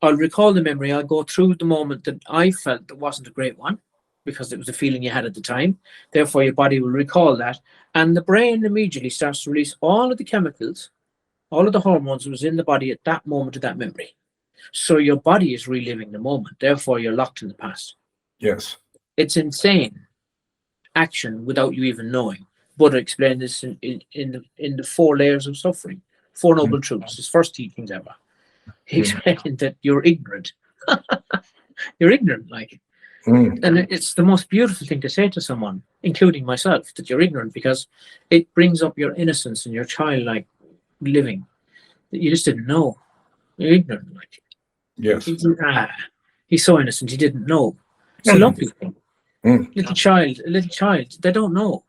I'll recall the memory. I'll go through the moment that I felt that wasn't a great one, because it was a feeling you had at the time. Therefore, your body will recall that. And the brain immediately starts to release all of the chemicals, all of the hormones that was in the body at that moment of that memory. So your body is reliving the moment. Therefore, you're locked in the past. Yes. It's insane action without you even knowing. Buddha explained this in the 4 layers of suffering, 4 noble truths, his first teachings ever. He explained that you're ignorant. You're ignorant, like. And it's the most beautiful thing to say to someone, including myself, that you're ignorant, because it brings up your innocence and your childlike living that you just didn't know. You're ignorant, like. Yes. He's so innocent, he didn't know. It's a lovely thing. Little child, they don't know.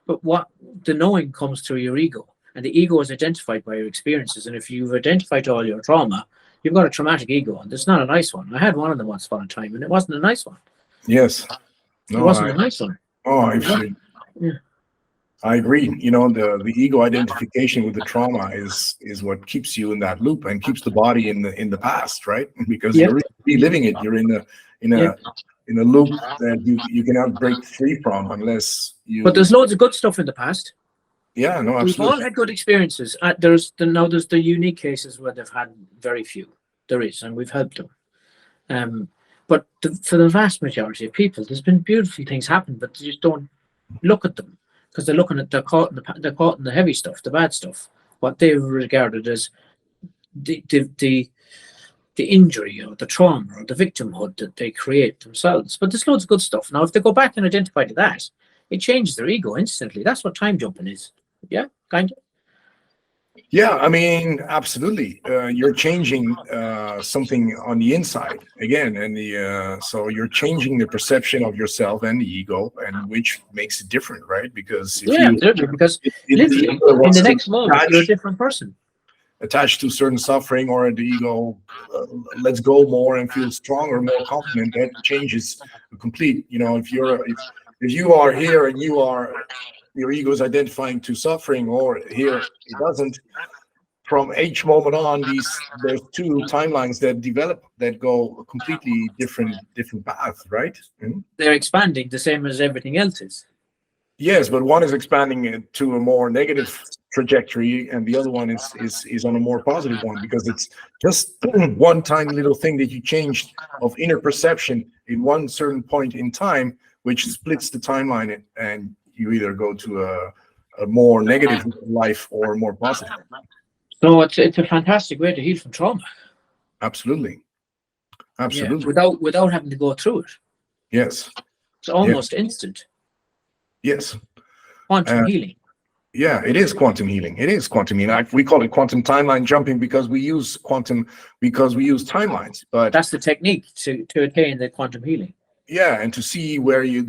But what the knowing comes through your ego. And the ego is identified by your experiences. And if you've identified all your trauma, you've got a traumatic ego. And it's not a nice one. I had one of them once upon a time, and it wasn't a nice one. Yes. No, it wasn't a nice one. Oh, I agree. You know, the ego identification with the trauma is what keeps you in that loop and keeps the body in the past, right? Because you're reliving it. You're in a loop that you cannot break free from unless you. But there's loads of good stuff in the past. Yeah, no, absolutely. We've all had good experiences. There's the unique cases where they've had very few. There is, and we've helped them. But for the vast majority of people, there's been beautiful things happen, but they just don't look at them, because they're caught in the heavy stuff, the bad stuff, what they regarded as the injury or the trauma or the victimhood that they create themselves. But there's loads of good stuff. Now, if they go back and identify to that, it changes their ego instantly. That's what time jumping is. Yeah, kind of. Yeah, I mean, absolutely. You're changing something on the inside again, and so you're changing the perception of yourself and the ego, and which makes it different, right? Because absolutely. Because literally, in the next moment, you're a different person. Attached to certain suffering, or the ego lets go more and feels stronger, more confident. That changes the complete. You know, if you are here and your ego is identifying to suffering, or here it doesn't. From each moment on, there's 2 timelines that develop that go a completely different path, right? They're expanding the same as everything else is. Yes, but one is expanding it to a more negative trajectory, and the other one is on a more positive one, because it's just one tiny little thing that you changed of inner perception in one certain point in time, which splits the timeline, and you either go to a more negative life or a more positive. So it's a fantastic way to heal from trauma. Absolutely. Yeah, without having to go through it. Yes. It's almost instant. Yes. Quantum healing. Yeah, it is quantum healing. It is quantum healing. We call it quantum timeline jumping because we use timelines. But that's the technique to attain the quantum healing. yeah, and to see where you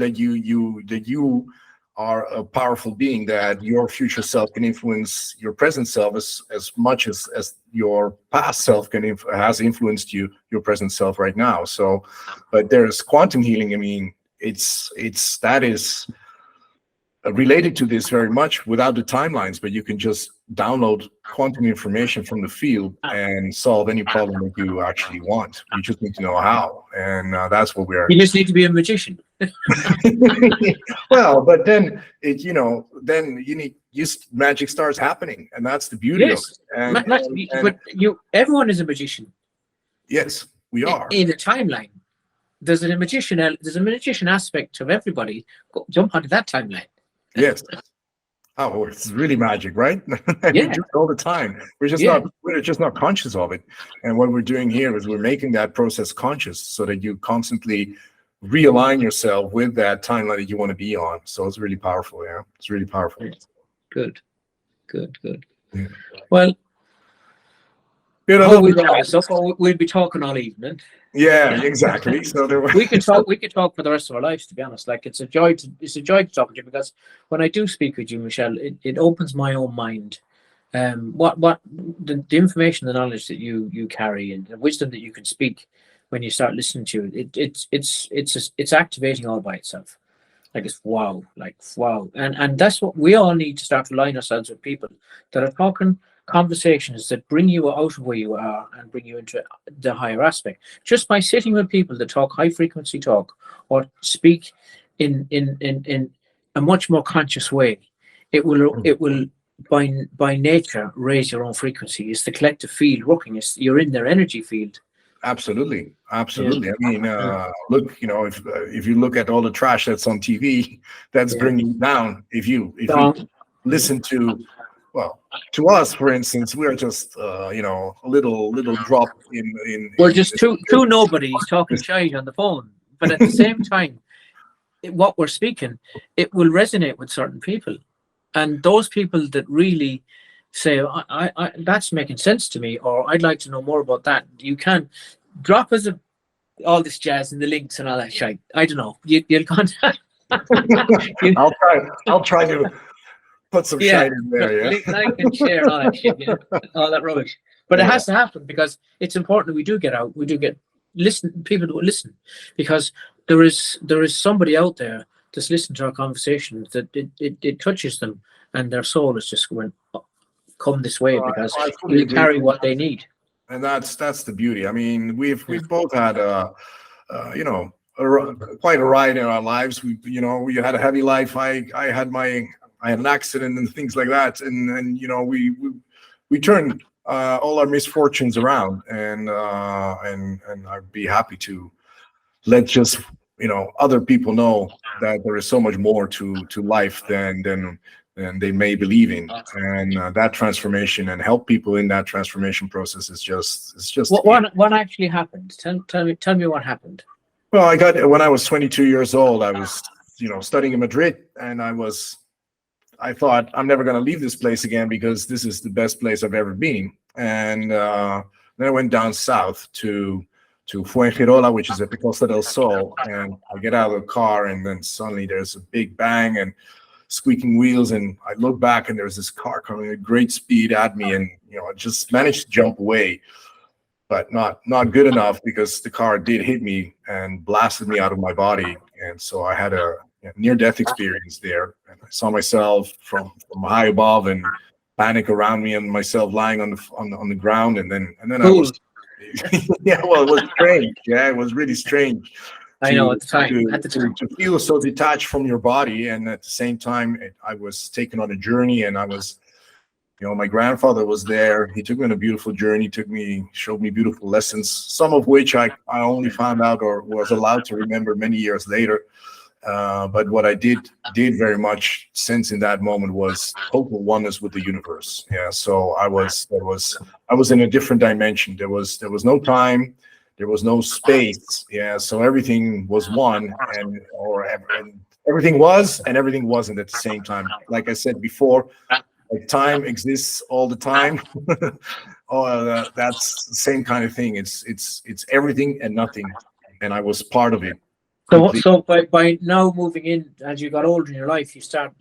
are a powerful being, that your future self can influence your present self as much as your past self has influenced your present self right now. So, but there's quantum healing. I mean, it's that is related to this very much without the timelines, but you can just download quantum information from the field and solve any problem that you actually want. You just need to know how, and that's what we're. You just need to be a magician. Well, but then then magic starts happening, and that's the beauty of Yes, it. but everyone is a magician. Yes, we are. In a timeline, there's a magician aspect of everybody. Jump onto that timeline. Yes. Oh, it's really magic, right? Yeah. We do it all the time. We're just not conscious of it. And what we're doing here is we're making that process conscious, so that you constantly realign yourself with that timeline that you want to be on. So it's really powerful. Yeah, it's really powerful. Good. Yeah. Well, we'll be talking all evening. Yeah, exactly. So we could talk for the rest of our lives, to be honest. Like, it's a joy to talk to you, because when I do speak with you, Michelle, it opens my own mind. What the information, the knowledge that you carry, and the wisdom that you can speak when you start listening to it, it's activating all by itself. Like, it's wow, and that's what we all need to start to align ourselves with, people that are talking conversations that bring you out of where you are and bring you into the higher aspect. Just by sitting with people that talk high frequency talk, or speak in a much more conscious way, it will by nature raise your own frequency. It's the collective field working. You're in their energy field. Absolutely. Yeah. I mean, look, if you look at all the trash that's on TV, that's bringing you down. If you listen to, well, to us, for instance, we're just a little drop in. We're just two nobodies talking shite on the phone, but at the same time, what we're speaking, it will resonate with certain people, and those people that really say, I that's making sense to me, or I'd like to know more about that. You can drop us all this jazz and the links and all that shit. I don't know. You'll contact. I'll try to put some shite in there. Yeah, like and share all that shit, all that rubbish. But it has to happen, because it's important that we do get out. We do get people that will listen, because there is somebody out there that's listening to our conversations that it touches them, and their soul is just going, come this way, because we carry what they need. And that's the beauty. I mean, we've both had quite a ride in our lives. We had a heavy life. I had an accident and things like that, and we turned all our misfortunes around, and I'd be happy to let just other people know that there is so much more to life than they may believe in, and that transformation, and help people in that transformation process is just what actually happened. Tell me what happened. Well, when I was 22 years old, I was studying in Madrid, and I thought, I'm never going to leave this place again, because this is the best place I've ever been. And then I went down south to Fuengirola, which is at the Costa del Sol, and I get out of the car, and then suddenly there's a big bang and squeaking wheels, and I look back, and there's this car coming at great speed at me, and I just managed to jump away, but not good enough, because the car did hit me and blasted me out of my body. And so I had a near-death experience there, and I saw myself from high above, and panic around me, and myself lying on the ground, and then I was yeah, well, it was strange. Yeah, it was really strange. I know at the time. To feel so detached from your body, and at the same time, I was taken on a journey, and I was, my grandfather was there. He took me on a beautiful journey. Showed me beautiful lessons, some of which I only found out or was allowed to remember many years later. But what I did very much sense in that moment was total oneness with the universe. Yeah, so I was in a different dimension. There was no time, there was no space. Yeah, so everything was one, and everything was, and everything wasn't at the same time. Like I said before, like time exists all the time. That's the same kind of thing. It's everything and nothing, and I was part of it. So by now moving in, as you got older in your life, you start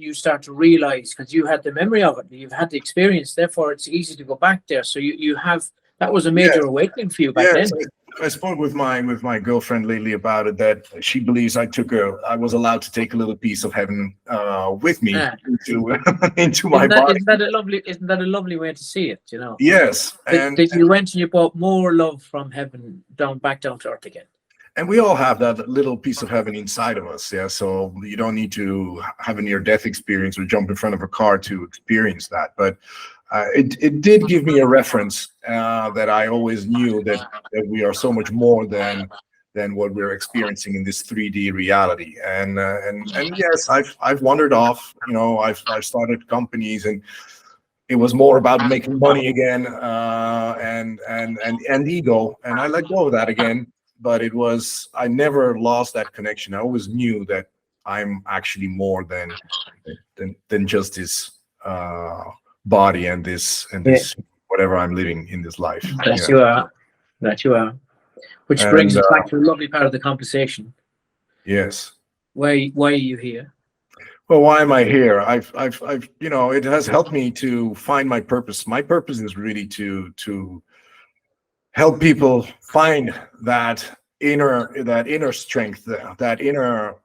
to realize, because you had the memory of it, you've had the experience, therefore it's easy to go back there. So you have, that was a Yes, major awakening for you back yes. then. I spoke with my girlfriend lately about it, that she believes I was allowed to take a little piece of heaven with me Ah, into into my body. isn't that a lovely way to see it, you know? Yes, That you went and you brought more love from heaven back down to earth again. and we all have that little piece of heaven inside of us. Yeah, so you don't need to have a near-death experience or jump in front of a car to experience that. But it did give me a reference that I always knew that we are so much more than what we're experiencing in this 3D reality. And yes, I've wandered off. You know, I've started companies, and it was more about making money again, and ego, and I let go of that again. But I never lost that connection. I always knew that I'm actually more than just this body and this Yeah, whatever I'm living in this life. that you are. That you are. Which brings And us back to a lovely part of the conversation. yes. Why are you here? Well, why am I here? I've it has helped me to find my purpose. My purpose is really to help people find that inner strength, that inner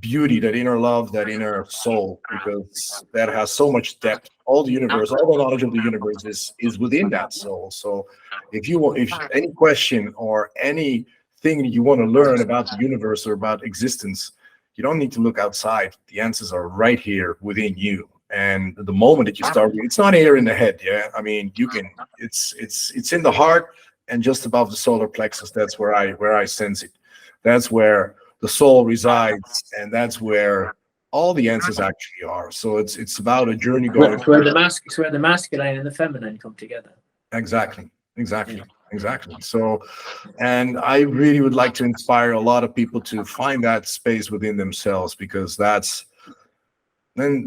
beauty, that inner love, that inner soul, because that has so much depth. All the universe, all the knowledge of the universe is within that soul. So if any question or anything you want to learn about the universe or about existence, you don't need to look outside. The answers are right here within you. And the moment that you start, it's not here in the head. Yeah, I mean, it's in the heart and just above the solar plexus. That's where I sense it. That's where the soul resides, and that's where all the answers actually are. So it's about a journey going. It's where the masculine and the feminine come together. Exactly. So, and I really would like to inspire a lot of people to find that space within themselves, because then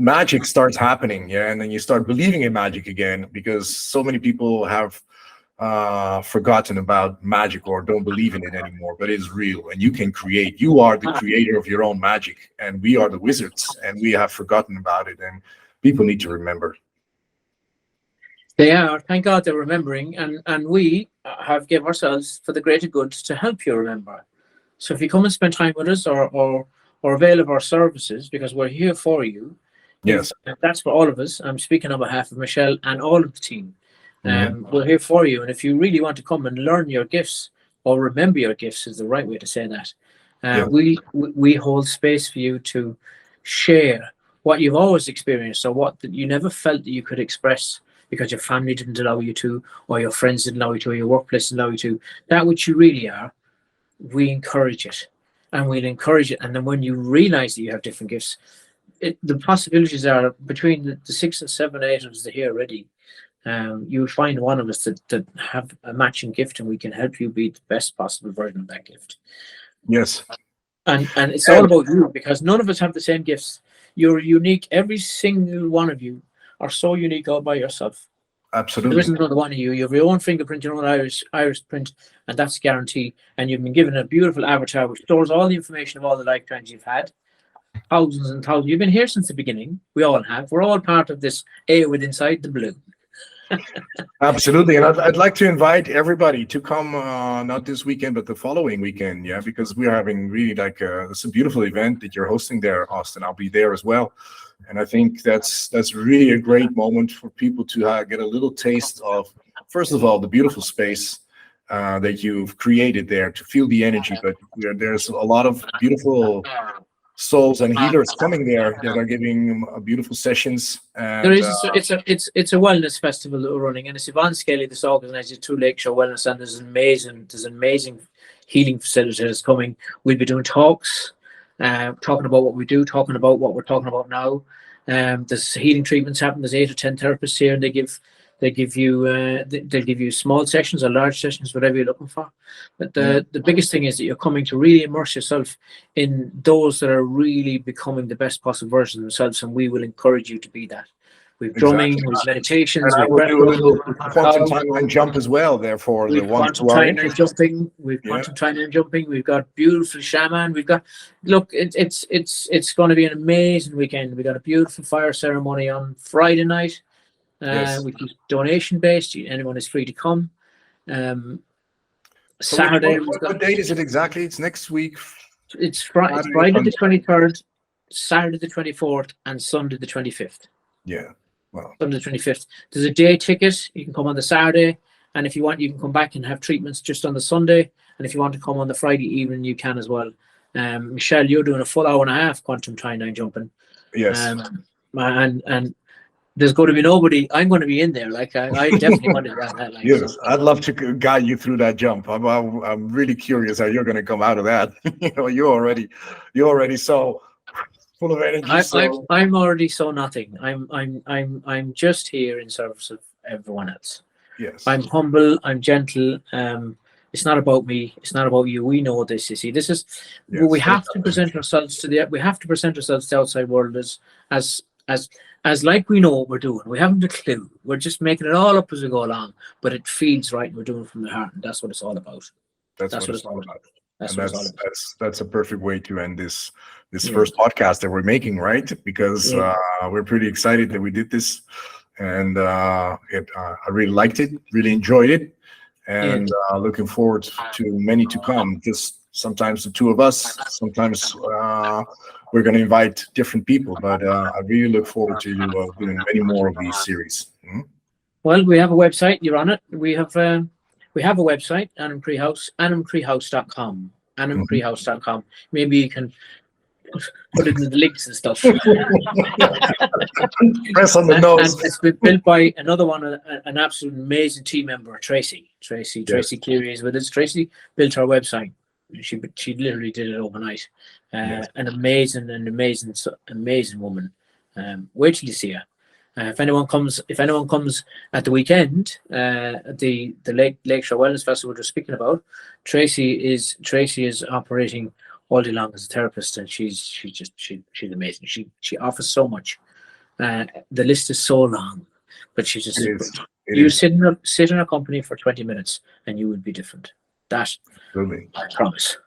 magic starts happening. Yeah, and then you start believing in magic again, because so many people have forgotten about magic or don't believe in it anymore, but it's real, and you can create. You are the creator of your own magic, and we are the wizards, and we have forgotten about it, and people need to remember. They are. Thank God they're remembering, and we have given ourselves for the greater good to help you remember. So if you come and spend time with us, or avail of our services, because we're here for you. Yes, that's for all of us. I'm speaking on behalf of Michelle and all of the team. Mhm. We're here for you, and if you really want to come and learn your gifts, or remember your gifts is the right way to say that, Yeah. we hold space for you to share what you've always experienced, or what that you never felt that you could express because your family didn't allow you to, or your friends didn't allow you to, or your workplace didn't allow you to. That which you really are, we encourage it, and we'll encourage it. And then when you realize that you have different gifts, the possibilities are between the 6 and 7, 8 of us that are here already. You'll find one of us that have a matching gift, and we can help you be the best possible version of that gift. Yes. And it's all about you, because none of us have the same gifts. You're unique. Every single one of you are so unique all by yourself. Absolutely. There isn't another one of you. You have your own fingerprint, your own iris print, and that's guaranteed. And you've been given a beautiful avatar which stores all the information of all the lifetimes you've had. Thousands and thousands. You've been here since the beginning. We all have. We're all part of this A with inside the blue. Absolutely, and I'd like to invite everybody to come, not this weekend, but the following weekend. Yeah, because we are having really it's a beautiful event that you're hosting there, Austin. I'll be there as well, and I think that's really a great moment for people to get a little taste of, first of all, the beautiful space that you've created there, to feel the energy. But there's a lot of beautiful souls and healers coming there that are giving beautiful sessions. And, there is it's a wellness festival that we're running, and it's Yvonne Skelly that's organizes 2 Lakeshore Wellness, and there's an amazing healing facility that's coming. We'll be doing talks, talking about what we do, talking about what we're talking about now. There's healing treatments happening. There's 8 or 10 therapists here, and they give you small sessions or large sessions, whatever you're looking for. But the biggest thing is that you're coming to really immerse yourself in those that are really becoming the best possible version of themselves, and we will encourage you to be that. we've drumming, Exactly. we've meditations, And I we've will breath do a work, little we've quantum timeline jump as well. Therefore, the we've ones quantum who are timeline interested. jumping, we've Yeah. quantum timeline jumping, we've got beautiful shaman, we've got it's going to be an amazing weekend. We got a beautiful fire ceremony on Friday night, Yes. which is donation based. Anyone is free to come. So Saturday, what date is it exactly? It's next week. it's Friday the 23rd, Saturday the 24th, and Sunday the 25th. Yeah. Well, Sunday the 25th. There's a day ticket. You can come on the Saturday, and if you want, you can come back and have treatments just on the Sunday. And if you want to come on the Friday evening, you can as well. Michelle, you're doing a full hour and a half quantum timeline jumping. yes. And there's going to be nobody. I'm going to be in there. Like I definitely want to grab that. Like, Yes, so. I'd love to guide you through that jump. I'm really curious how you're going to come out of that. You're already so full of energy. I'm already so nothing. I'm just here in service of everyone else. Yes. I'm humble. I'm gentle. It's not about me. It's not about you. We know this. You see, this is we have to present ourselves to the outside world as like we know what we're doing. We haven't a clue. We're just making it all up as we go along. But it feels right, and we're doing it from the heart, and that's what it's all about. That's what it's all about. That's a perfect way to end this first podcast that we're making, right? Because we're pretty excited that we did this, and I really liked it, really enjoyed it, and looking forward to many to come. Just sometimes the two of us, sometimes we're going to invite different people, but I really look forward to doing many more of these series. Well, we have a website. You're on it. We have a website, Anam Croi House, anamcroihouse.com. anamcroihouse.com. Maybe you can put it in the links and stuff. Press on the nose. And it's been built by another one, an absolute amazing team member, Tracy Cleary is with us. Tracy built our website. She literally did it overnight. An amazing woman. Wait till you see her. If anyone comes at the weekend, the Lakeshore Wellness Festival we're speaking about, Tracy is operating all day long as a therapist, and she's amazing. She offers so much. The list is so long, but she's just sit in her company for 20 minutes and you would be different. That Absolutely. I promise.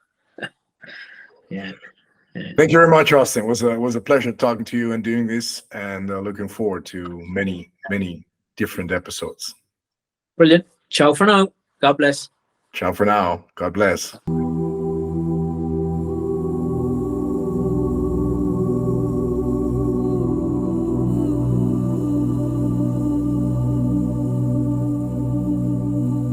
Yeah. Thank you very much, Austin. It was a pleasure talking to you and doing this, and looking forward to many different episodes. Brilliant. Ciao for now. God bless. Ciao for now. God bless.